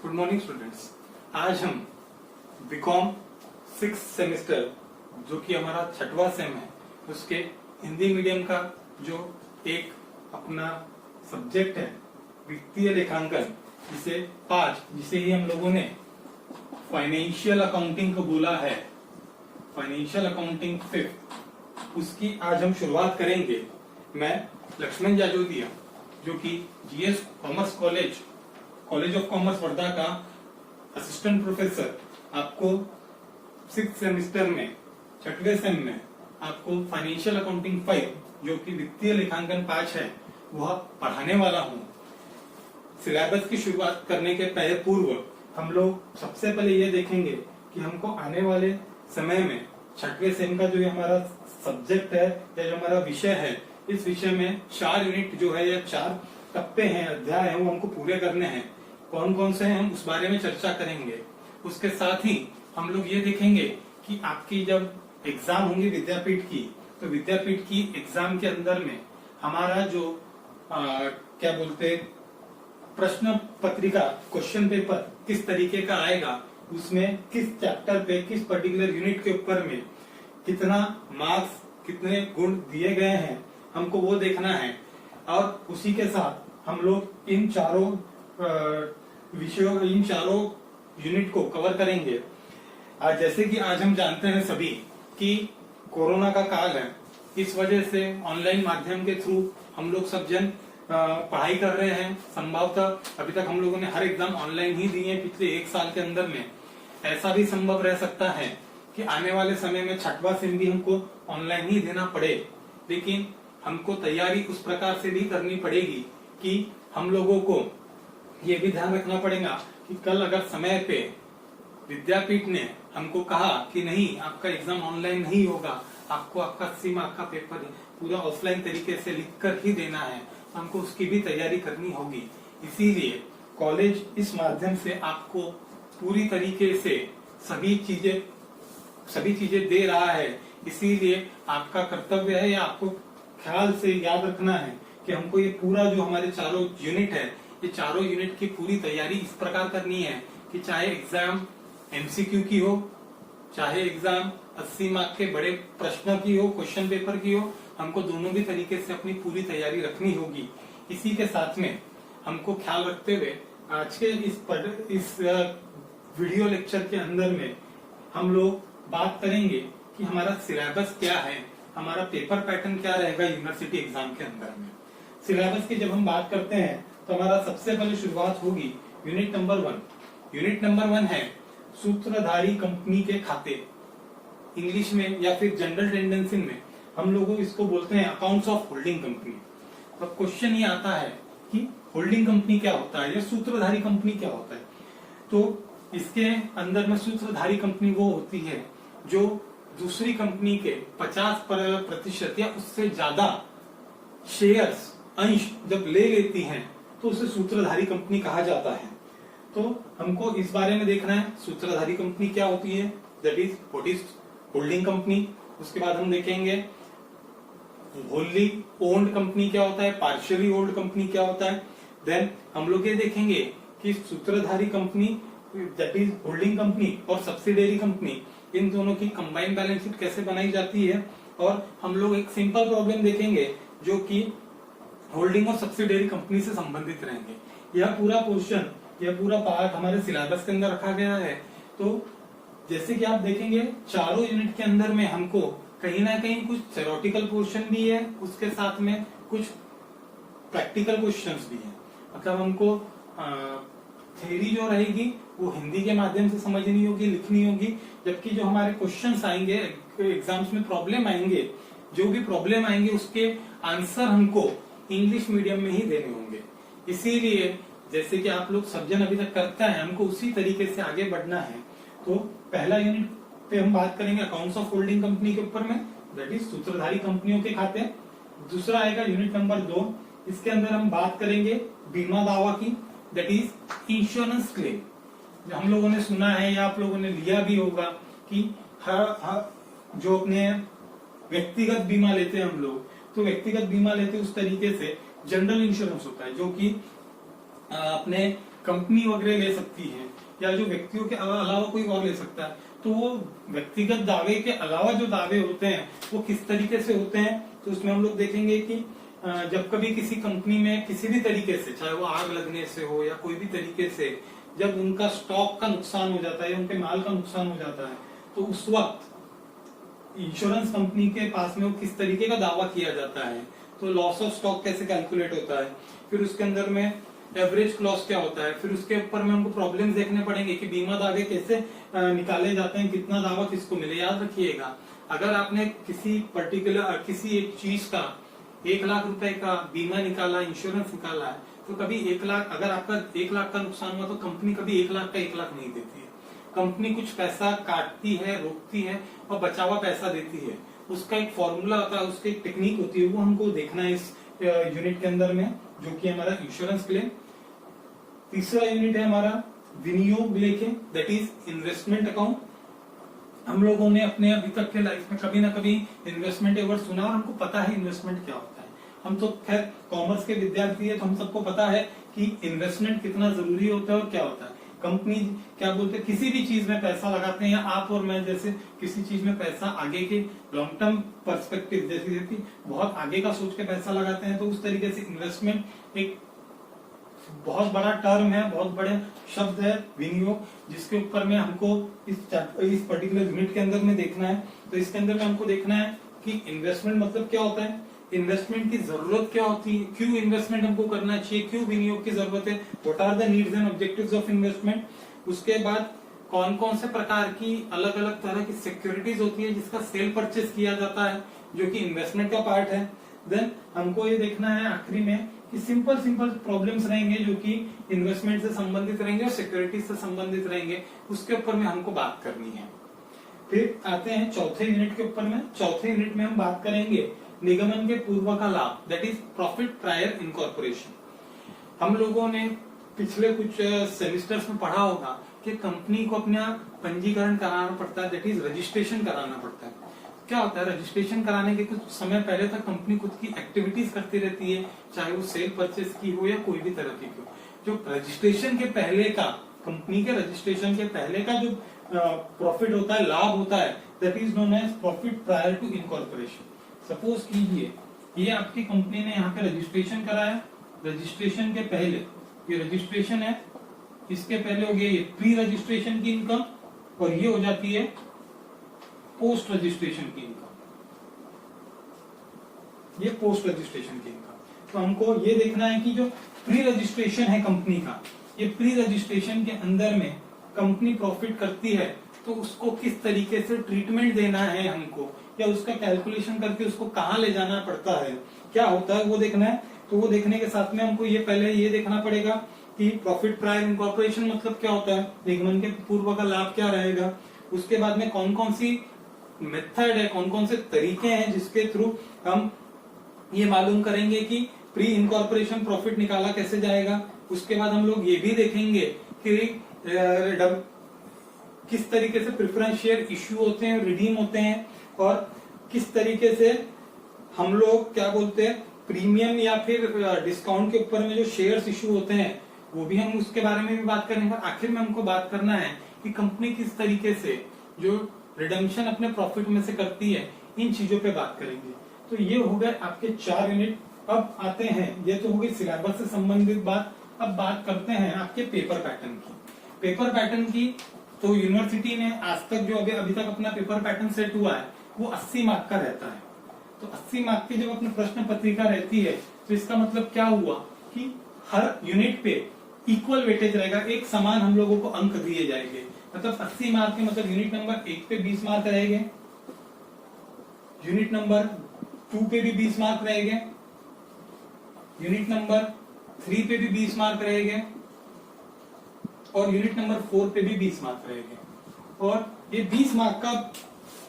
Good morning students. आज हम BCom 6 semester जो कि हमारा 6वां सेम है उसके हिंदी मीडियम का जो एक अपना सब्जेक्ट है वित्तीय लेखांकन, जिसे 5 जिसे ही हम लोगों ने फाइनेंशियल अकाउंटिंग को बोला है, फाइनेंशियल अकाउंटिंग 5, उसकी आज हम शुरुआत करेंगे। मैं लक्ष्मण जाजोदिया जो कि GS commerce college of commerce Wardha का असिस्टेंट प्रोफेसर, आपको 6 सेमेस्टर में 6वें सेम में आपको फाइनेंशियल अकाउंटिंग 5 जो कि वित्तीय लेखांकन 5 है वह पढ़ाने वाला हूँ। सिलेबस की शुरुआत करने के पूर्व हम लोग सबसे पहले ये देखेंगे कि हमको आने वाले समय में 6वें सेम का जो हमारा सब्जेक्ट है या जो हमारा विषय है, इस विषय में 4 यूनिट जो है या 4 टप्पे हैं, अध्याय हैं, वो हमको पूरे करने हैं। कौन कौन से हैं हम उस बारे में चर्चा करेंगे। उसके साथ ही हम लोग ये देखेंगे कि आपकी जब एग्जाम होंगी विद्यापीठ की, तो विद्यापीठ की एग्जाम के अंदर में हमारा जो क्या बोलते प्रश्न पत्रिका क्वेश्चन पेपर किस तरीके का आएगा, उसमें किस चैप्टर पे किस पर्टिकुलर यूनिट के ऊपर में कितना मार्क्स कितने गुण दिए गए हैं हमको वो देखना है। और उसी के साथ हम लोग इन चारों विषयों इन चारों यूनिट को कवर करेंगे। आज जैसे कि आज हम जानते हैं सभी कि कोरोना का काल है, इस वजह से ऑनलाइन माध्यम के थ्रू हम लोग सब जन पढ़ाई कर रहे हैं। संभवतः अभी तक हम लोगों ने हर एग्जाम ऑनलाइन ही दिए पिछले 1 साल के अंदर में। ऐसा भी संभव रह सकता है कि आने वाले समय में 6वां सेम भी हमको ऑनलाइन ही देना पड़े, लेकिन हमको तैयारी उस प्रकार से भी करनी पड़ेगी कि हम लोगों को ये भी ध्यान रखना पड़ेगा कि कल अगर समय पे विद्यापीठ ने हमको कहा कि नहीं आपका एग्जाम ऑनलाइन नहीं होगा, आपको आपका 80 मार्क का पेपर पूरा ऑफलाइन तरीके से लिखकर ही देना है, हमको उसकी भी तैयारी करनी होगी। इसीलिए कॉलेज इस माध्यम से आपको पूरी तरीके से सभी चीजें दे रहा है। इसीलिए आपका कर्तव्य है या आपको ख्याल से याद रखना है कि हमको ये पूरा जो हमारे चारों यूनिट है, ये चारों यूनिट की पूरी तैयारी इस प्रकार करनी है कि चाहे एग्जाम एमसीक्यू की हो, चाहे एग्जाम 80 मार्क के बड़े प्रश्नों की हो, क्वेश्चन पेपर की हो, हमको दोनों भी तरीके से अपनी पूरी तैयारी रखनी होगी। इसी के साथ में हमको ख्याल रखते हुए आज के इस वीडियो लेक्चर के अंदर में हम लोग बात करेंगे कि हमारा सिलेबस क्या है, हमारा पेपर पैटर्न क्या रहेगा यूनिवर्सिटी एग्जाम के अंदर में। सिलेबस की जब हम बात करते हैं तो हमारा सबसे पहले शुरुआत होगी यूनिट नंबर 1। यूनिट नंबर 1 है सूत्रधारी कंपनी के खाते। इंग्लिश में या फिर जनरल टेंडेंसी में हम लोगों इसको बोलते हैं अकाउंट्स ऑफ होल्डिंग कंपनी। तो क्वेश्चन ये आता है कि होल्डिंग कंपनी क्या होता है या सूत्रधारी कंपनी क्या होता है। तो इसके अंदर में सूत्रधारी कंपनी वो होती है जो दूसरी कंपनी के 50% या उससे ज्यादा शेयर्स अंश जब ले लेती हैं तो उसे सूत्रधारी कंपनी कहा जाता है। तो हमको इस बारे में देखना है सूत्रधारी कंपनी क्या होती है, that is what is holding company. उसके बाद हम देखेंगे होल्ली ओन्ड कंपनी क्या होता है, पार्शियली ओन्ड कंपनी क्या होता है। देन हम लोग ये देखेंगे कि सूत्रधारी company that is holding company और सब्सिडियरी कंपनी, इन दोनों की कंबाइंड बैलेंस शीट कैसे बनाई जाती है। और हम लोग एक सिंपल प्रॉब्लम देखेंगे जो कि होल्डिंग और सब्सिडियरी कंपनी से संबंधित रहेंगे। यह पूरा पोर्शन, यह पूरा पार्ट हमारे सिलेबस के अंदर रखा गया है। तो जैसे कि आप देखेंगे चारों यूनिट के अंदर में हमको कहीं ना कहीं कुछ थ्योरेटिकल पोर्शन भी है, उसके साथ में कुछ प्रैक्टिकल क्वेश्चंस भी हैं। मतलब हमको थ्योरी जो रहेगी वो हिंदी के माध्यम से समझनी होगी, लिखनी होगी, जबकि जो हमारे क्वेश्चंस आएंगे एग्जाम्स में, प्रॉब्लम आएंगे, जो भी प्रॉब्लम आएंगे उसके आंसर हमको इंग्लिश मीडियम में ही देने होंगे। इसीलिए जैसे कि आप लोग सब जन अभी तक करते हैं, हमको उसी तरीके से आगे बढ़ना है। तो पहला यूनिट पे हम बात करेंगे अकाउंट्स ऑफ होल्डिंग कंपनी के ऊपर में, दैट इज सूत्रधारी कंपनियों के खाते। दूसरा आएगा यूनिट नंबर 2, इसके अंदर हम बात करेंगे बीमा दावा की, दैट इज इंश्योरेंस क्लेम। जो हम लोगों ने सुना है या आप लोगों ने लिया भी होगा कि जो अपने व्यक्तिगत बीमा लेते हैं हम लोग, तो व्यक्तिगत बीमा लेते उस तरीके से जनरल इंश्योरेंस होता है जो कि अपने कंपनी वगैरह ले सकती है या जो व्यक्तियों के अलावा कोई और ले सकता है। तो वो व्यक्तिगत दावे के अलावा जो दावे होते हैं वो किस तरीके से होते हैं, तो उसमें हम लोग देखेंगे कि जब कभी किसी कंपनी में किसी भी तरीके से, चाहे वो आग लगने से हो या कोई भी तरीके से, जब उनका स्टॉक का नुकसान हो जाता है या उनके माल का नुकसान हो जाता है, तो उस वक्त इंश्योरेंस कंपनी के पास में वो किस तरीके का दावा किया जाता है, तो लॉस ऑफ स्टॉक कैसे कैलकुलेट होता है, फिर उसके अंदर में एवरेज क्लॉज क्या होता है, फिर उसके ऊपर में हमको प्रॉब्लम्स देखने पड़ेंगे कि बीमा दावे कैसे निकाले जाते हैं, कितना दावा किसको मिले। याद रखिएगा, अगर आपने किसी पर्टिकुलर किसी एक चीज का 1 लाख रुपए का बीमा निकाला, इंश्योरेंस निकाला है, तो कभी 1 लाख, अगर आपका 1 लाख का नुकसान हुआ तो कंपनी कभी 1 लाख का 1 लाख नहीं देती है। कंपनी कुछ पैसा काटती है, रोकती है और बचा हुआ पैसा देती है। उसका एक फॉर्मूला होता है, उसकी एक टेक्निक होती है, वो हमको देखना है इस यूनिट के अंदर में, जो कि हमारा इंश्योरेंस क्लेम। तीसरा यूनिट है हमारा विनियोग लेखे, दैट इज इन्वेस्टमेंट अकाउंट। हम लोगों ने अपने अभी तक के लाइफ में कभी ना कभी इन्वेस्टमेंट वर्ड सुना और हमको पता है इन्वेस्टमेंट क्या होता है। हम तो खैर कॉमर्स के विद्यार्थी है, तो हम सबको पता है कि इन्वेस्टमेंट कितना जरूरी होता है और क्या होता है। कंपनी क्या बोलते हैं, किसी भी चीज में पैसा लगाते हैं, या आप और मैं जैसे किसी चीज में पैसा आगे के लॉन्ग टर्म पर्सपेक्टिव, जैसे कि बहुत आगे का सोच के पैसा लगाते हैं, तो उस तरीके से इन्वेस्टमेंट एक बहुत बड़ा टर्म है, बहुत बड़े शब्द है विनियोग, जिसके ऊपर में हमको इस पर्टिकुलर यूनिट के अंदर में देखना है। तो इसके अंदर में हमको देखना है कि इन्वेस्टमेंट मतलब क्या होता है, इन्वेस्टमेंट की जरूरत क्या होती है, क्यों इन्वेस्टमेंट हमको करना चाहिए, क्यों विनियोग की जरूरत है, what are the needs and objectives of investment. उसके बाद कौन कौन से प्रकार की अलग अलग तरह की सिक्योरिटीज होती है जिसका सेल परचेज किया जाता है, जो कि इन्वेस्टमेंट का पार्ट है। देन हमको ये देखना है आखिरी में कि सिंपल प्रॉब्लम्स रहेंगे जो कि इन्वेस्टमेंट से संबंधित रहेंगे और सिक्योरिटीज से संबंधित रहेंगे, उसके ऊपर में हमको बात करनी है। फिर आते हैं चौथे यूनिट के ऊपर में। चौथे यूनिट में हम बात करेंगे निगमन के पूर्व का लाभ, that is profit prior incorporation. हम लोगों ने पिछले कुछ सेमिस्टर्स में पढ़ा होगा कि कंपनी को अपना पंजीकरण कराना पड़ता है, दैट इज रजिस्ट्रेशन कराना पड़ता है। क्या होता है, रजिस्ट्रेशन कराने के कुछ समय पहले तक कंपनी खुद की एक्टिविटीज करती रहती है, चाहे वो सेल परचेज की हो या कोई भी तरह की हो। जो रजिस्ट्रेशन के पहले का, कंपनी के रजिस्ट्रेशन के पहले का जो प्रॉफिट होता है, लाभ होता है, that is known as profit prior to incorporation. Suppose कीजिए ये आपकी कंपनी ने यहाँ पे रजिस्ट्रेशन कराया, रजिस्ट्रेशन के पहले ये रजिस्ट्रेशन है, इसके पहले हो गया ये प्री रजिस्ट्रेशन की इनकम, और ये हो जाती है पोस्ट रजिस्ट्रेशन की इनकम, ये पोस्ट रजिस्ट्रेशन की इनकम। तो हमको ये देखना है कि जो प्री रजिस्ट्रेशन है कंपनी का, ये प्री रजिस्ट्रेशन के अंदर में कंपनी प्रॉफिट करती है तो उसको किस तरीके से ट्रीटमेंट देना है हमको, या उसका कैलकुलेशन करके उसको कहाँ ले जाना पड़ता है, क्या होता है वो देखना है। तो वो देखने के साथ में हमको ये पहले ये देखना पड़ेगा कि प्रॉफिट प्रायर इनकॉर्पोरेशन मतलब क्या होता है, निगमन के पूर्व का लाभ क्या रहेगा। उसके बाद में कौन कौन सी मेथड है, कौन कौन से तरीके हैं जिसके थ्रू हम ये मालूम करेंगे कि प्री इनकॉर्पोरेशन प्रॉफिट निकाला कैसे जाएगा। उसके बाद हम लोग ये भी देखेंगे कि किस तरीके से प्रेफरेंस शेयर इश्यू होते हैं, रिडीम होते हैं, और किस तरीके से हम लोग क्या बोलते हैं प्रीमियम या फिर डिस्काउंट के ऊपर में जो शेयर्स इश्यू होते हैं वो भी हम उसके बारे में भी बात करेंगे। आखिर में हमको बात करना है कि कंपनी किस तरीके से जो रिडम्पशन अपने प्रॉफिट में से करती है, इन चीजों पे बात करेंगे। तो ये हो गए आपके 4 यूनिट। अब आते हैं, ये तो हो गई सिलेबस से संबंधित बात। अब बात करते हैं आपके पेपर पैटर्न की। पेपर पैटर्न की तो यूनिवर्सिटी ने आज तक जो अभी तक अपना पेपर पैटर्न सेट हुआ है वो 80 मार्क का रहता है। तो 80 मार्क की जब अपनी प्रश्न पत्रिका रहती है तो इसका मतलब क्या हुआ कि हर यूनिट पे इक्वल वेटेज रहेगा, एक समान हम लोगों को अंक दिए जाएंगे। मतलब 80 मार्क के मतलब यूनिट नंबर 1 पे 20 मार्क रहेंगे, यूनिट नंबर 2 पे भी 20 मार्क रहेंगे, यूनिट नंबर 3 पे भी 20 मार्क रहेंगे, और यूनिट नंबर 4 पे भी 20 मार्क रहेंगे। और ये 20 मार्क का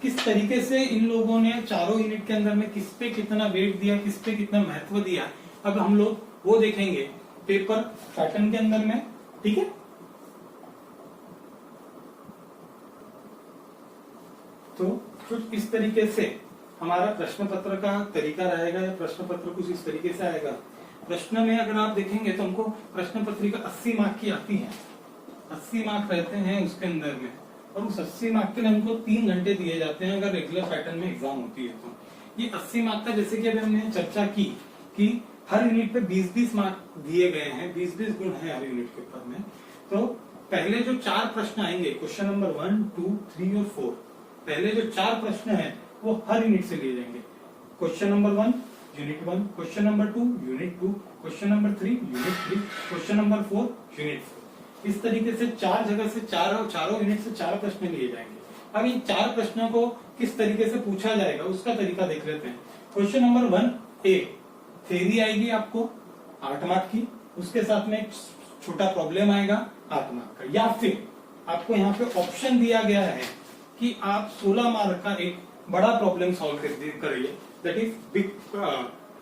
किस तरीके से इन लोगों ने चारों यूनिट के अंदर में किस पे कितना वेट दिया, किस पे कितना महत्व दिया, अब हम लोग वो देखेंगे पेपर पैटर्न के अंदर में। ठीक है, तो कुछ इस तरीके से हमारा प्रश्न पत्र का तरीका रहेगा, या प्रश्न पत्र कुछ इस तरीके से आएगा। प्रश्न में अगर आप देखेंगे तो हमको प्रश्न पत्रिका 80 मार्क की आती है, 80 मार्क रहते हैं उसके अंदर में, और उस 80 मार्क के लिए हमको 3 घंटे दिए जाते हैं अगर रेगुलर पैटर्न में एग्जाम होती है तो। ये 80 मार्क का जैसे कि अभी हमने चर्चा की कि हर यूनिट पे 20-20 मार्क दिए गए हैं, 20-20 गुण है हर यूनिट के ऊपर में। तो पहले जो 4 प्रश्न आएंगे, क्वेश्चन नंबर 1, 2, 3 और 4, पहले जो 4 प्रश्न हैं वो हर यूनिट से लिए जाएंगे। Question number 1 unit 1, question number 2 unit 2, question number 3 unit 3, question number 4 unit 4। इस तरीके से 4 जगह से चारों यूनिट से 4 प्रश्न लिए जाएंगे। अब इन 4 प्रश्नों को किस तरीके से पूछा जाएगा उसका तरीका देख लेते हैं। क्वेश्चन नंबर 1 ए, थ्योरी आएगी आपको 8 मार्क की, उसके साथ में एक छोटा प्रॉब्लम आएगा 8 मार्क का, या फिर आपको यहाँ पे ऑप्शन दिया गया है कि आप 16 मार्क का एक बड़ा प्रॉब्लम सॉल्व करिए, that is big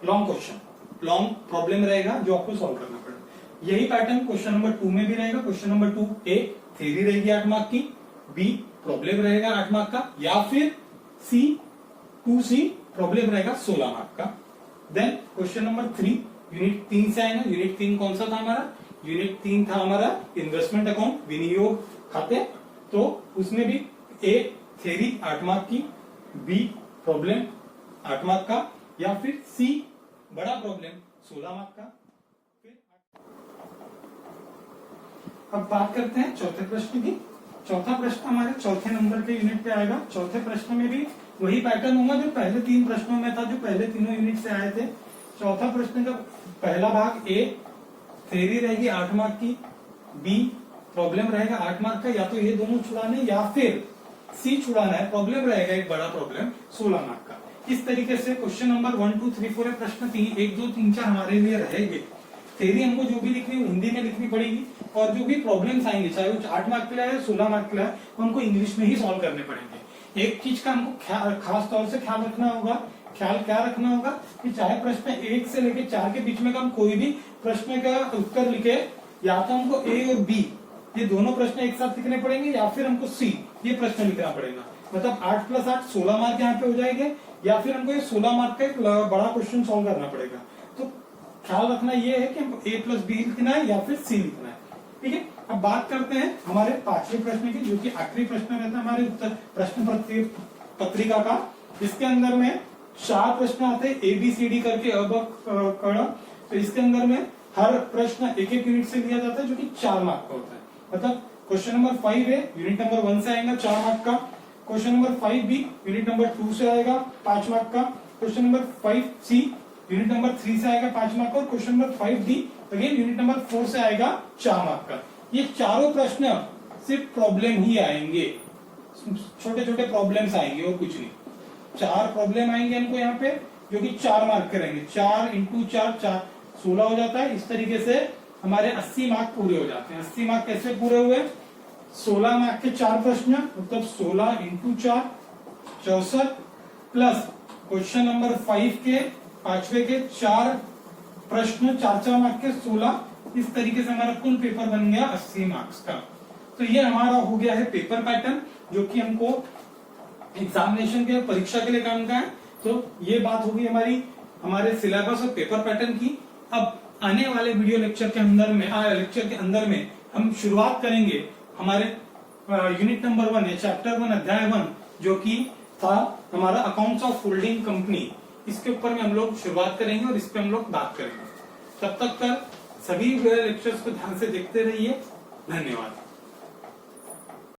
long question, long problem रहेगा जो आपको सॉल्व करना पड़ेगा। यही पैटर्न क्वेश्चन नंबर 2 में भी रहेगा। क्वेश्चन नंबर 2 ए, थ्योरी रहेगी 8 मार्क की, बी प्रॉब्लम रहेगा 8 मार्क का, या फिर सी 2C प्रॉब्लम रहेगा 16 मार्क का। देन क्वेश्चन नंबर 3 यूनिट 3 से आएगा। यूनिट 3 कौन सा था हमारा? यूनिट 3 था हमारा इन्वेस्टमेंट अकाउंट, विनियोग खाते। तो उसमें भी ए थ्योरी 8 मार्क की, बी प्रॉब्लम 8 मार्क का, या फिर सी बड़ा प्रॉब्लम 16 मार्क का। अब बात करते हैं चौथे प्रश्न की। चौथा प्रश्न हमारे चौथे नंबर के यूनिट पे आएगा। चौथे प्रश्न में भी वही पैटर्न होगा जो पहले 3 प्रश्नों में था, जो पहले तीनों यूनिट से आए थे। चौथा प्रश्न का पहला भाग ए, थ्योरी रहेगी 8 मार्क की, बी प्रॉब्लम रहेगा 8 मार्क का, या तो ये दोनों छुड़ाने या फिर सी छुड़ाना है, प्रॉब्लम रहेगा एक बड़ा प्रॉब्लम 16 मार्क का। इस तरीके से क्वेश्चन नंबर 1, 2, 3, 4 प्रश्न 1, 2, 3, 4 हमारे लिए रहेंगे। थ्योरी हमको जो भी लिखनी है हिंदी में लिखनी पड़ेगी, और जो भी प्रॉब्लम्स आएंगे चाहे वो 8 मार्क के लिए है 16 मार्क के लिए है, हमको इंग्लिश में ही सॉल्व करने पड़ेंगे। एक चीज का हमको खास तौर से ख्याल रखना होगा, ख्याल क्या रखना होगा कि चाहे प्रश्न 1 से लेकर 4 के बीच में का हम कोई भी प्रश्न का उत्तर लिखे, या तो हमको ए और बी ये दोनों प्रश्न एक साथ लिखने पड़ेंगे, या फिर हमको सी ये प्रश्न लिखना पड़ेगा। मतलब 8 + 8 16 मार्क यहाँ पे हो जाएंगे, या फिर हमको ये 16 मार्क का एक बड़ा क्वेश्चन सॉल्व करना पड़ेगा। तो ख्याल रखना ये है कि हमको ए + बी लिखना है या फिर सी लिखना है। ठीक है, अब बात करते हैं हमारे 5वें प्रश्न की, जो कि आखिरी प्रश्न रहता है हमारे उत्तर प्रश्न पत्रिका का। इसके अंदर में 4 प्रश्न आते हैं ABCD करके, अब कड़। तो इसके अंदर में हर प्रश्न एक यूनिट से लिया जाता है, जो कि 4 मार्क का होता है। मतलब क्वेश्चन नंबर 5 है यूनिट नंबर 1 से आएगा 4 मार्क का, question number 5B unit number 2 से आएगा 5 मार्क का, question number 5C unit number 3 से आएगा 5 मार्क का, और question number 5D again unit number 4 से आएगा 4 मार्क का। ये चारों प्रश्न सिर्फ प्रॉब्लम ही आएंगे, छोटे छोटे प्रॉब्लम्स आएंगे और कुछ नहीं। 4 प्रॉब्लम आएंगे हमको यहाँ पे, जो कि 4 मार्क के रहेंगे। 4 × 4 16 हो जाता है। इस तरीके से हमारे 80 मार्क पूरे हो जाते हैं। 80 मार्क कैसे पूरे हुए? 16 मार्क के 4 प्रश्न, मतलब 16 × 4 64, प्लस क्वेश्चन नंबर 5 के 5वें के 4 प्रश्न 4 मार्क के 16। इस तरीके से हमारा कुल पेपर बन गया 80 मार्क्स का। तो ये हमारा हो गया है पेपर पैटर्न, जो कि हमको एग्जामिनेशन के परीक्षा के लिए काम का है। तो ये बात होगी हमारे सिलेबस और पेपर पैटर्न की। अब आने वाले वीडियो लेक्चर के अंदर में हम शुरुआत करेंगे हमारे यूनिट नंबर 1 चैप्टर 1 अध्याय 1, जो कि था हमारा अकाउंट्स ऑफ होल्डिंग कंपनी। इसके ऊपर में हम लोग शुरुआत करेंगे और इस पे हम लोग बात करेंगे। तब तक सभी लेक्चर्स को ध्यान से देखते रहिए। धन्यवाद।